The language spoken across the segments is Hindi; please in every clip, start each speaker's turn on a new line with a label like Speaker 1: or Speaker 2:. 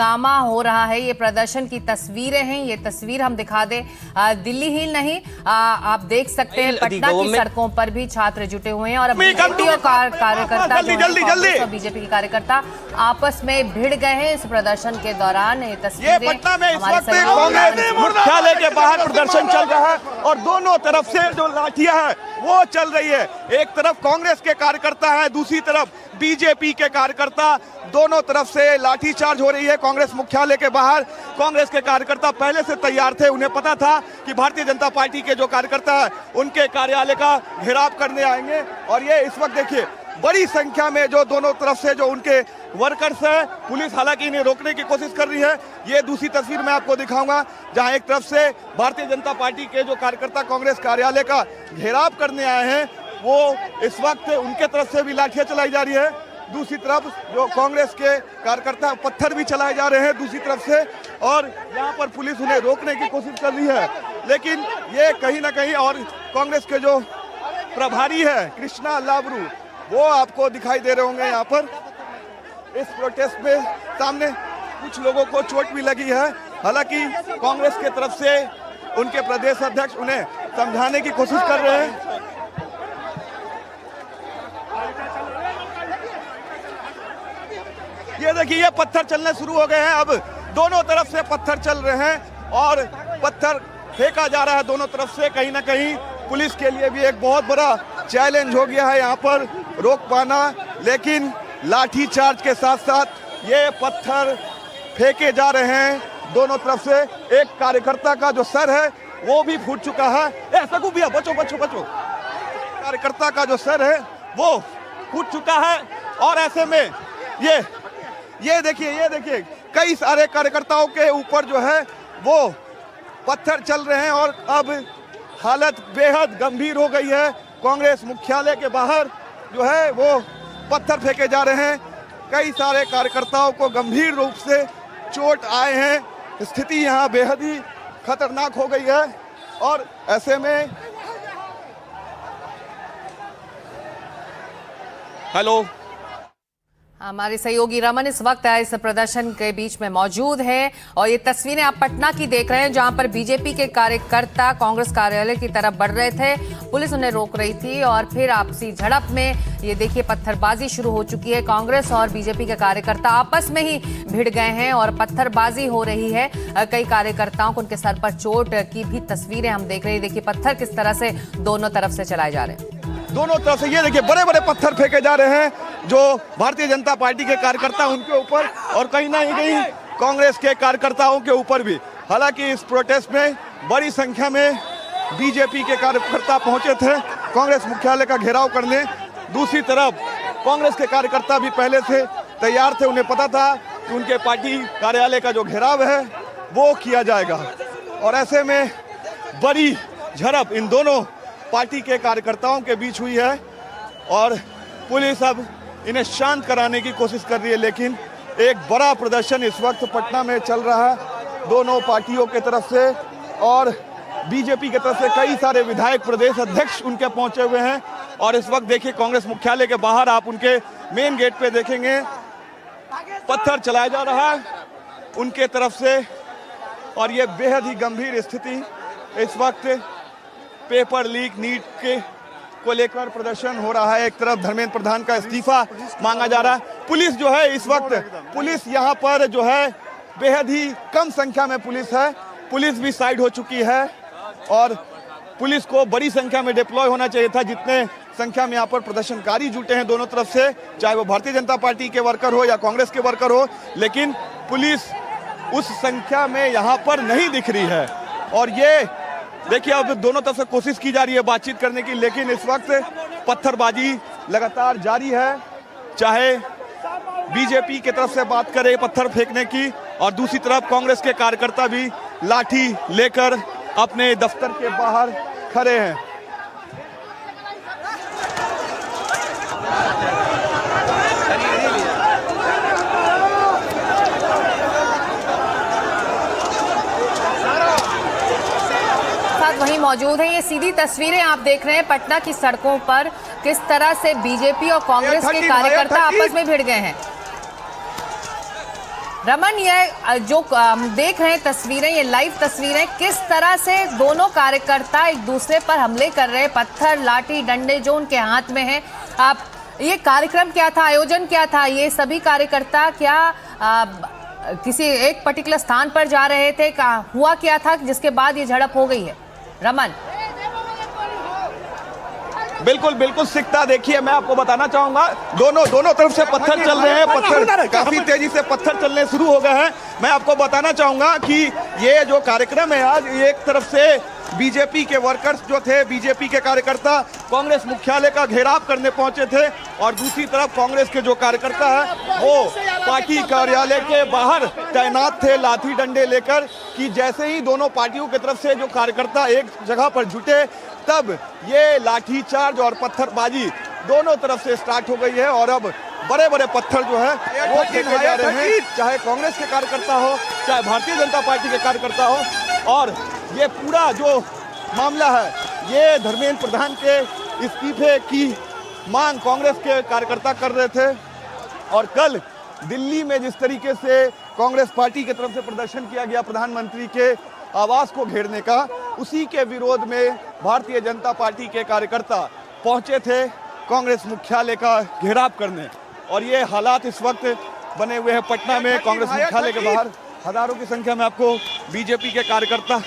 Speaker 1: हंगामा हो रहा है। ये प्रदर्शन की तस्वीरें हैं, ये तस्वीर हम दिखा दें। दिल्ली ही नहीं, आप देख सकते हैं पटना की सड़कों पर भी छात्र जुटे हुए हैं और बीजेपी और कार्यकर्ता बीजेपी के कार्यकर्ता आपस में भिड़ गए हैं इस प्रदर्शन के दौरान। ये तस्वीरें
Speaker 2: पटना में इस वक्त कांग्रेस मुख्यालय के बाहर प्रदर्शन चल रहा है और दोनों तरफ से जो लाठियां हैं वो चल रही है। एक तरफ कांग्रेस के कार्यकर्ता हैं, दूसरी तरफ बीजेपी के कार्यकर्ता, दोनों तरफ से लाठीचार्ज हो रही है कांग्रेस मुख्यालय के बाहर। कांग्रेस के कार्यकर्ता पहले से तैयार थे, उन्हें पता था कि भारतीय जनता पार्टी के जो कार्यकर्ता हैं उनके कार्यालय का घेराव करने आएंगे और ये इस वक्त देखिए बड़ी संख्या में जो दोनों तरफ से जो उनके वर्कर्स हैं, पुलिस हालांकि इन्हें रोकने की कोशिश कर रही है। ये दूसरी तस्वीर मैं आपको दिखाऊंगा जहां एक तरफ से भारतीय जनता पार्टी के जो कार्यकर्ता कांग्रेस कार्यालय का घेराव करने आए हैं वो इस वक्त उनके तरफ से भी लाठियां चलाई जा रही है, दूसरी तरफ जो कांग्रेस के कार्यकर्ता पत्थर भी चलाए जा रहे हैं दूसरी तरफ से और यहाँ पर पुलिस उन्हें रोकने की कोशिश कर रही है। लेकिन ये कहीं ना कहीं और कांग्रेस के जो प्रभारी है कृष्णा लाबरू वो आपको दिखाई दे रहे होंगे यहाँ पर इस प्रोटेस्ट में। सामने कुछ लोगों को चोट भी लगी है, हालांकि कांग्रेस के तरफ से उनके प्रदेश अध्यक्ष उन्हें समझाने की कोशिश कर रहे हैं। ये देखिए ये पत्थर चलने शुरू हो गए हैं, अब दोनों तरफ से पत्थर चल रहे हैं और पत्थर फेंका जा रहा है दोनों तरफ से। कहीं ना कहीं पुलिस के लिए भी एक बहुत बड़ा चैलेंज हो गया है यहाँ पर रोक पाना, लेकिन लाठी चार्ज के साथ साथ ये पत्थर फेंके जा रहे हैं दोनों तरफ से। एक कार्यकर्ता का जो सर है वो भी फूट चुका है। सकू भैया बचो बचो बचो, कार्यकर्ता का जो सर है वो फूट चुका है और ऐसे में ये देखिए कई सारे कार्यकर्ताओं के ऊपर जो है वो पत्थर चल रहे हैं और अब हालत बेहद गंभीर हो गई है। कांग्रेस मुख्यालय के बाहर जो है वो पत्थर फेंके जा रहे हैं, कई सारे कार्यकर्ताओं को गंभीर रूप से चोट आए हैं, स्थिति यहाँ बेहद ही खतरनाक हो गई है और ऐसे में हेलो
Speaker 1: हमारे सहयोगी रमन इस वक्त इस प्रदर्शन के बीच में मौजूद है और ये तस्वीरें आप पटना की देख रहे हैं जहां पर बीजेपी के कार्यकर्ता कांग्रेस कार्यालय की तरफ बढ़ रहे थे, पुलिस उन्हें रोक रही थी और फिर आपसी झड़प में ये देखिए पत्थरबाजी शुरू हो चुकी है। कांग्रेस और बीजेपी के कार्यकर्ता आपस में ही भिड़ गए हैं और पत्थरबाजी हो रही है। कई कार्यकर्ताओं को उनके सर पर चोट की भी तस्वीरें हम देख रहे हैं। देखिए पत्थर किस तरह से दोनों तरफ से चलाए जा रहे हैं,
Speaker 2: दोनों तरफ से ये देखिए बड़े बड़े पत्थर फेंके जा रहे हैं जो भारतीय जनता पार्टी के कार्यकर्ता उनके ऊपर और कहीं ना कहीं कांग्रेस के कार्यकर्ताओं के ऊपर भी। हालांकि इस प्रोटेस्ट में बड़ी संख्या में बीजेपी के कार्यकर्ता पहुंचे थे कांग्रेस मुख्यालय का घेराव करने। दूसरी तरफ कांग्रेस के कार्यकर्ता भी पहले से तैयार थे, उन्हें पता था कि उनके पार्टी कार्यालय का जो घेराव है वो किया जाएगा और ऐसे में बड़ी झड़प इन दोनों पार्टी के कार्यकर्ताओं के बीच हुई है और पुलिस अब इन्हें शांत कराने की कोशिश कर रही है। लेकिन एक बड़ा प्रदर्शन इस वक्त पटना में चल रहा है दोनों पार्टियों के तरफ से और बीजेपी की तरफ से कई सारे विधायक प्रदेश अध्यक्ष उनके पहुंचे हुए हैं और इस वक्त देखिए कांग्रेस मुख्यालय के बाहर आप उनके मेन गेट पे देखेंगे पत्थर चलाया जा रहा है उनके तरफ से और ये बेहद ही गंभीर स्थिति इस वक्त पेपर लीक नीट के को लेकर प्रदर्शन हो रहा है। एक तरफ धर्मेंद्र प्रधान का इस्तीफा मांगा जा रहा है। पुलिस जो है इस वक्त पुलिस यहाँ पर जो है बेहद ही कम संख्या में पुलिस है, पुलिस भी साइड हो चुकी है और पुलिस को बड़ी संख्या में डिप्लॉय होना चाहिए था। जितने संख्या में यहाँ पर प्रदर्शनकारी जुटे हैं दोनों तरफ से, चाहे वो भारतीय जनता पार्टी के वर्कर हो या कांग्रेस के वर्कर हो, लेकिन पुलिस उस संख्या में यहाँ पर नहीं दिख रही है और ये देखिए अब दोनों तरफ से कोशिश की जा रही है बातचीत करने की, लेकिन इस वक्त पत्थरबाजी लगातार जारी है। चाहे बीजेपी की तरफ से बात करे पत्थर फेंकने की और दूसरी तरफ कांग्रेस के कार्यकर्ता भी लाठी लेकर अपने दफ्तर के बाहर खड़े हैं।
Speaker 1: वहीं मौजूद हैं। ये सीधी तस्वीरें आप देख रहे हैं पटना की सड़कों पर किस तरह से बीजेपी और कांग्रेस के कार्यकर्ता आपस में भिड़ गए हैं। रमन, ये जो हम देख रहे हैं तस्वीरें, ये लाइव तस्वीरें, किस तरह से दोनों कार्यकर्ता एक दूसरे पर हमले कर रहे हैं, पत्थर लाठी डंडे जो उनके हाथ में है। आप, ये कार्यक्रम क्या था, आयोजन क्या था? ये सभी कार्यकर्ता क्या किसी एक पर्टिकुलर स्थान पर जा रहे थे? हुआ क्या था जिसके बाद ये झड़प हो गई है? रमन,
Speaker 2: बिल्कुल बिल्कुल सिकता, देखिए मैं आपको बताना चाहूंगा, दोनों तरफ से पत्थर चल रहे हैं, पत्थर काफी तेजी से पत्थर चलने शुरू हो गए हैं। मैं आपको बताना चाहूंगा कि ये जो कार्यक्रम है आज, एक तरफ से बीजेपी के वर्कर्स जो थे, बीजेपी के कार्यकर्ता कांग्रेस मुख्यालय का घेराव करने पहुंचे थे, और दूसरी तरफ कांग्रेस के जो कार्यकर्ता है वो पार्टी कार्यालय के बाहर तैनात थे लाठी डंडे लेकर, कि जैसे ही दोनों पार्टियों की तरफ से जो कार्यकर्ता एक जगह पर जुटे, तब ये लाठीचार्ज और पत्थरबाजी दोनों तरफ से स्टार्ट हो गई है। और अब बड़े बड़े पत्थर जो है वो फेंके जा रहे हैं, चाहे कांग्रेस के कार्यकर्ता हो, चाहे भारतीय जनता पार्टी के कार्यकर्ता हो। और ये पूरा जो मामला है, ये धर्मेंद्र प्रधान के इस्तीफे की मांग कांग्रेस के कार्यकर्ता कर रहे थे। और कल दिल्ली में जिस तरीके से कांग्रेस पार्टी की तरफ से प्रदर्शन किया गया प्रधानमंत्री के आवास को घेरने का, उसी के विरोध में भारतीय जनता पार्टी के कार्यकर्ता पहुंचे थे कांग्रेस मुख्यालय का घेराव करने। और ये हालात इस वक्त बने हुए हैं पटना में कांग्रेस मुख्यालय के बाहर। हजारों की संख्या में आपको बीजेपी के कार्यकर्ता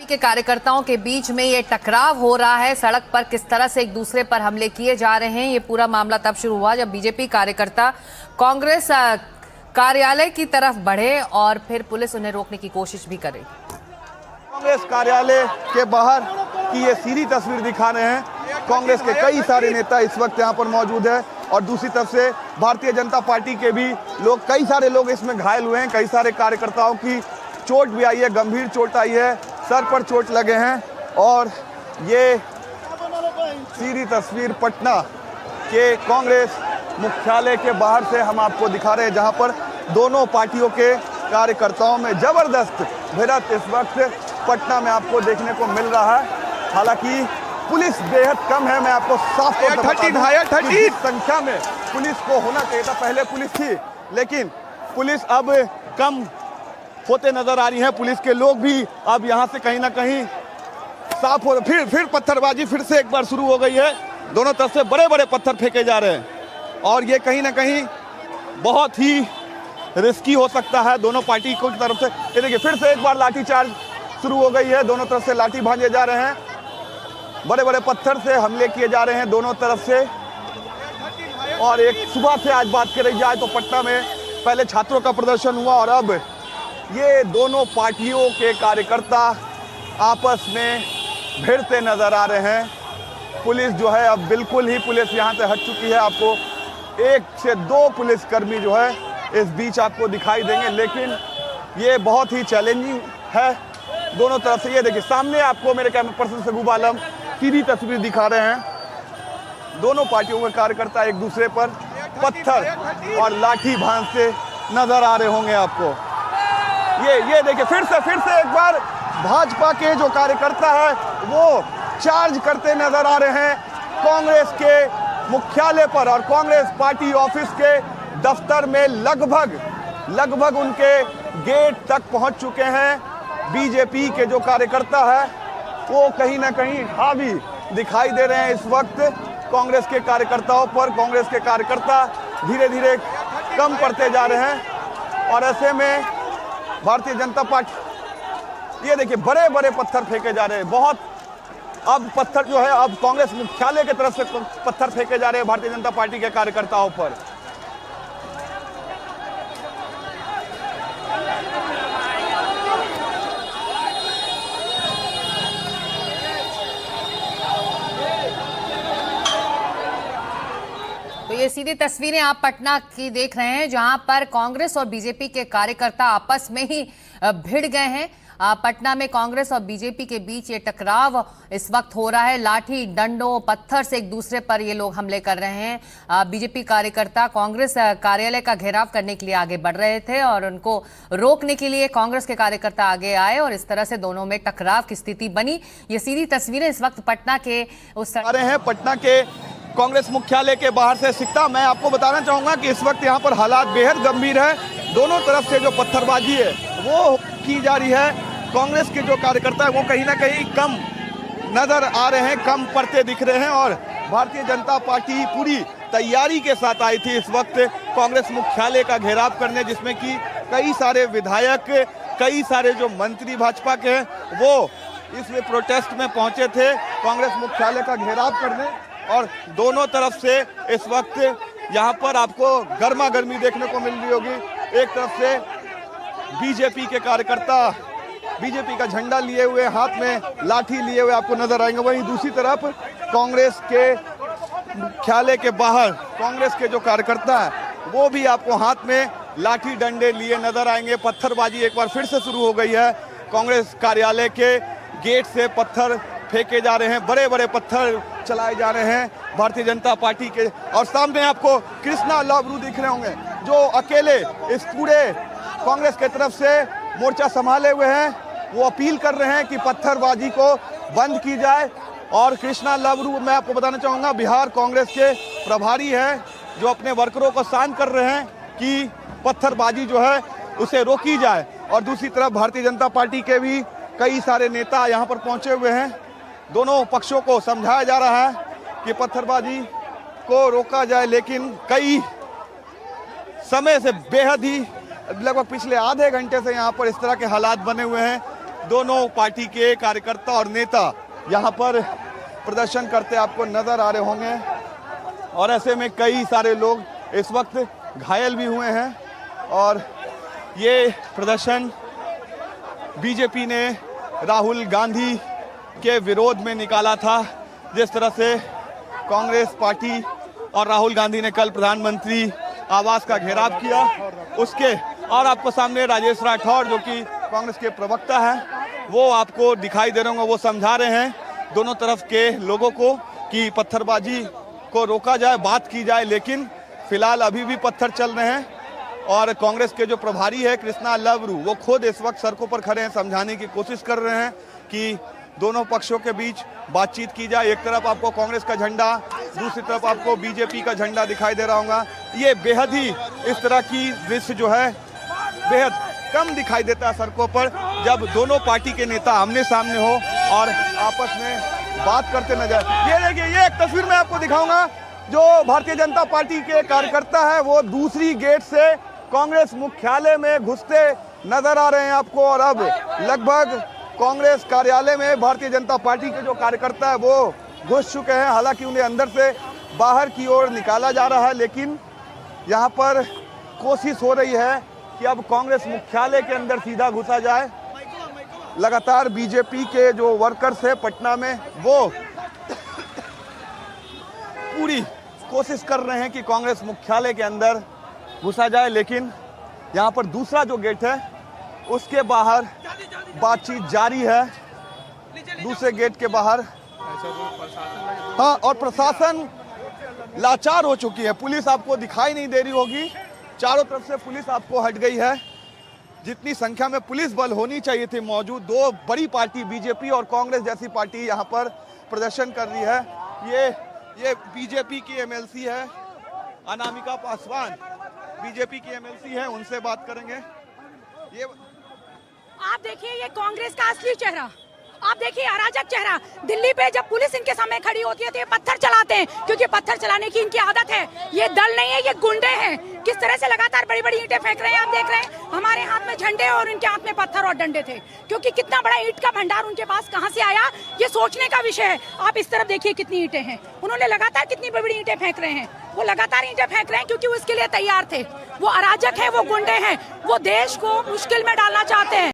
Speaker 1: के कार्यकर्ताओं के बीच में ये टकराव हो रहा है, सड़क पर किस तरह से एक दूसरे पर हमले किए जा रहे हैं। ये पूरा मामला तब शुरू हुआ जब बीजेपी कार्यकर्ता कांग्रेस कार्यालय की तरफ बढ़े और फिर पुलिस उन्हें रोकने की कोशिश भी करे।
Speaker 2: कांग्रेस कार्यालय के बाहर की ये सीधी तस्वीर दिखा रहे हैं। कांग्रेस के कई सारे नेता इस वक्त यहाँ पर मौजूद है, और दूसरी तरफ से भारतीय जनता पार्टी के भी लोग, कई सारे लोग इसमें घायल हुए हैं। कई सारे कार्यकर्ताओं की चोट भी आई है, गंभीर चोट आई है, सर पर चोट लगे हैं। और ये सीधी तस्वीर पटना के कांग्रेस मुख्यालय के बाहर से हम आपको दिखा रहे हैं, जहां पर दोनों पार्टियों के कार्यकर्ताओं में जबरदस्त भिड़ंत इस वक्त पटना में आपको देखने को मिल रहा है। हालांकि पुलिस बेहद कम है, मैं आपको साफ तौर पर बता दूं कि जिस संख्या में पुलिस को होना चाहिए था, पहले पुलिस थी, लेकिन पुलिस अब कम होते नजर आ रही है। पुलिस के लोग भी अब यहाँ से कहीं ना कहीं साफ हो, फिर पत्थरबाजी फिर से एक बार शुरू हो गई है। दोनों तरफ से बड़े बड़े पत्थर फेंके जा रहे हैं, और ये कहीं ना कहीं बहुत ही रिस्की हो सकता है दोनों पार्टी की तरफ से। ये देखिए फिर से एक बार लाठीचार्ज शुरू हो गई है, दोनों तरफ से लाठी भांजे जा रहे हैं, बड़े बड़े पत्थर से हमले किए जा रहे हैं दोनों तरफ से। और एक सुबह से आज बात करी जाए तो पटना में पहले छात्रों का प्रदर्शन हुआ, और अब ये दोनों पार्टियों के कार्यकर्ता आपस में भिड़ते नजर आ रहे हैं। पुलिस जो है अब बिल्कुल ही पुलिस यहाँ से हट चुकी है। आपको 1 से 2 पुलिसकर्मी जो है इस बीच आपको दिखाई देंगे, लेकिन ये बहुत ही चैलेंजिंग है दोनों तरफ से। ये देखिए सामने आपको मेरे कैमरा पर्सन सगुब आलम सीधी तस्वीर दिखा रहे हैं। दोनों पार्टियों के कार्यकर्ता एक दूसरे पर पत्थर और लाठी भांजते नजर आ रहे होंगे आपको। ये देखिए फिर से एक बार भाजपा के जो कार्यकर्ता है वो चार्ज करते नजर आ रहे हैं कांग्रेस के मुख्यालय पर, और कांग्रेस पार्टी ऑफिस के दफ्तर में लगभग उनके गेट तक पहुंच चुके हैं। बीजेपी के जो कार्यकर्ता है वो कहीं ना कहीं हावी दिखाई दे रहे हैं इस वक्त कांग्रेस के कार्यकर्ताओं पर। कांग्रेस के कार्यकर्ता धीरे धीरे कम पड़ते जा रहे हैं, और ऐसे में भारतीय जनता पार्टी, ये देखिए बड़े बड़े पत्थर फेंके जा रहे हैं, बहुत अब पत्थर जो है अब कांग्रेस मुख्यालय की तरफ से पत्थर फेंके जा रहे हैं भारतीय जनता पार्टी के कार्यकर्ताओं पर।
Speaker 1: तो ये सीधी तस्वीरें आप पटना की देख रहे हैं, जहां पर कांग्रेस और बीजेपी के कार्यकर्ता आपस में ही भिड़ गए हैं। पटना में कांग्रेस और बीजेपी के बीच ये टकराव इस वक्त हो रहा है। लाठी डंडों पत्थर से एक दूसरे पर ये लोग हमले कर रहे हैं। बीजेपी कार्यकर्ता कांग्रेस कार्यालय का घेराव करने के लिए आगे बढ़ रहे थे और उनको रोकने के लिए कांग्रेस के कार्यकर्ता आगे आए और इस तरह से दोनों में टकराव की स्थिति बनी। ये सीधी तस्वीरें इस वक्त पटना के उस
Speaker 2: आ रहे हैं पटना के कांग्रेस मुख्यालय के बाहर से सिकता। मैं आपको बताना चाहूंगा कि इस वक्त यहाँ पर हालात बेहद गंभीर है। दोनों तरफ से जो पत्थरबाजी है वो की जा रही है। कांग्रेस के जो कार्यकर्ता है वो कहीं ना कहीं कम नजर आ रहे हैं, कम पड़ते दिख रहे हैं और भारतीय जनता पार्टी पूरी तैयारी के साथ आई थी इस वक्त कांग्रेस मुख्यालय का घेराव करने, जिसमें कि कई सारे विधायक, कई सारे जो मंत्री भाजपा के हैं वो इस प्रोटेस्ट में पहुंचे थे कांग्रेस मुख्यालय का घेराव करने। और दोनों तरफ से इस वक्त यहाँ पर आपको गर्मा गर्मी देखने को मिल रही होगी। एक तरफ से बीजेपी के कार्यकर्ता बीजेपी का झंडा लिए हुए, हाथ में लाठी लिए हुए आपको नजर आएंगे। वहीं दूसरी तरफ कांग्रेस के मुख्यालय के बाहर कांग्रेस के जो कार्यकर्ता है वो भी आपको हाथ में लाठी डंडे लिए नजर आएंगे। पत्थरबाजी एक बार फिर से शुरू हो गई है। कांग्रेस कार्यालय के गेट से पत्थर फेंके जा रहे हैं, बड़े बड़े पत्थर चलाए जा रहे हैं भारतीय जनता पार्टी के। और सामने आपको कृष्णा लाबरू दिख रहे होंगे जो अकेले इस पूरे कांग्रेस के तरफ से मोर्चा संभाले हुए हैं। वो अपील कर रहे हैं कि पत्थरबाजी को बंद की जाए। और कृष्णा लाबरू, मैं आपको बताना चाहूँगा, बिहार कांग्रेस के प्रभारी हैं जो अपने वर्करों को शांत कर रहे हैं कि पत्थरबाजी जो है उसे रोकी जाए। और दूसरी तरफ भारतीय जनता पार्टी के भी कई सारे नेता यहाँ पर पहुँचे हुए हैं। दोनों पक्षों को समझाया जा रहा है कि पत्थरबाजी को रोका जाए, लेकिन कई समय से बेहद ही लगभग पिछले आधे घंटे से यहाँ पर इस तरह के हालात बने हुए हैं। दोनों पार्टी के कार्यकर्ता और नेता यहाँ पर प्रदर्शन करते आपको नजर आ रहे होंगे और ऐसे में कई सारे लोग इस वक्त घायल भी हुए हैं। और ये प्रदर्शन बीजेपी ने राहुल गांधी के विरोध में निकाला था। जिस तरह से कांग्रेस पार्टी और राहुल गांधी ने कल प्रधानमंत्री आवास का घेराव किया, उसके और आपको सामने राजेश राठौर जो कि कांग्रेस के प्रवक्ता हैं वो आपको दिखाई दे रहे होंगे। वो समझा रहे हैं दोनों तरफ के लोगों को कि पत्थरबाजी को रोका जाए, बात की जाए, लेकिन फिलहाल अभी भी पत्थर चल रहे हैं। और कांग्रेस के जो प्रभारी है कृष्णा लाबरू वो खुद इस वक्त सड़कों पर खड़े हैं, समझाने की कोशिश कर रहे हैं कि दोनों पक्षों के बीच बातचीत की जाए। एक तरफ आपको कांग्रेस का झंडा, दूसरी तरफ आपको बीजेपी का झंडा दिखाई दे रहा होगा। ये बेहद ही इस तरह की दृश्य जो है बेहद कम दिखाई देता है सड़कों पर, जब दोनों पार्टी के नेता आमने सामने हो और आपस में बात करते नजर। ये देखिए, ये एक तस्वीर मैं आपको दिखाऊंगा जो भारतीय जनता पार्टी के कार्यकर्ता है वो दूसरी गेट से कांग्रेस मुख्यालय में घुसते नजर आ रहे हैं आपको। और अब लगभग कांग्रेस कार्यालय में भारतीय जनता पार्टी के जो कार्यकर्ता है वो घुस चुके हैं। हालांकि उन्हें अंदर से बाहर की ओर निकाला जा रहा है, लेकिन यहाँ पर कोशिश हो रही है कि अब कांग्रेस मुख्यालय के अंदर सीधा घुसा जाए। लगातार बीजेपी के जो वर्कर्स हैं पटना में वो पूरी कोशिश कर रहे हैं कि कांग्रेस मुख्यालय के अंदर घुसा जाए, लेकिन यहाँ पर दूसरा जो गेट है उसके बाहर बातचीत जारी है। दूसरे गेट के बाहर हाँ, और प्रशासन लाचार हो चुकी है। पुलिस आपको दिखाई नहीं दे रही होगी, चारों तरफ से पुलिस आपको हट गई है। जितनी संख्या में पुलिस बल होनी चाहिए थी मौजूद, दो बड़ी पार्टी बीजेपी और कांग्रेस जैसी पार्टी यहाँ पर प्रदर्शन कर रही है। ये बीजेपी की एमएलसी है अनामिका पासवान, बीजेपी की एमएलसी है, उनसे बात करेंगे। ये
Speaker 3: आप देखिए, ये कांग्रेस का असली चेहरा, आप देखिए अराजक चेहरा। दिल्ली पे जब पुलिस इनके सामने खड़ी होती है तो ये पत्थर चलाते हैं, क्योंकि पत्थर चलाने की इनकी आदत है। ये दल नहीं है, ये गुंडे हैं। किस तरह से लगातार बड़ी बड़ी ईंटें फेंक रहे हैं, आप देख रहे हैं। हमारे हाथ में झंडे और इनके हाथ में पत्थर और डंडे थे, क्योंकि कितना बड़ा ईंट का भंडार उनके पास कहां से आया ये सोचने का विषय है। आप इस तरफ देखिए कितनी ईंटें हैं, उन्होंने लगातार कितनी बड़ी बड़ी ईंटें फेंक रहे हैं। वो लगातार ईंटें फेंक रहे हैं क्योंकि वो इसके लिए तैयार थे। वो अराजक है, वो गुंडे हैं, वो देश को मुश्किल में डालना चाहते हैं।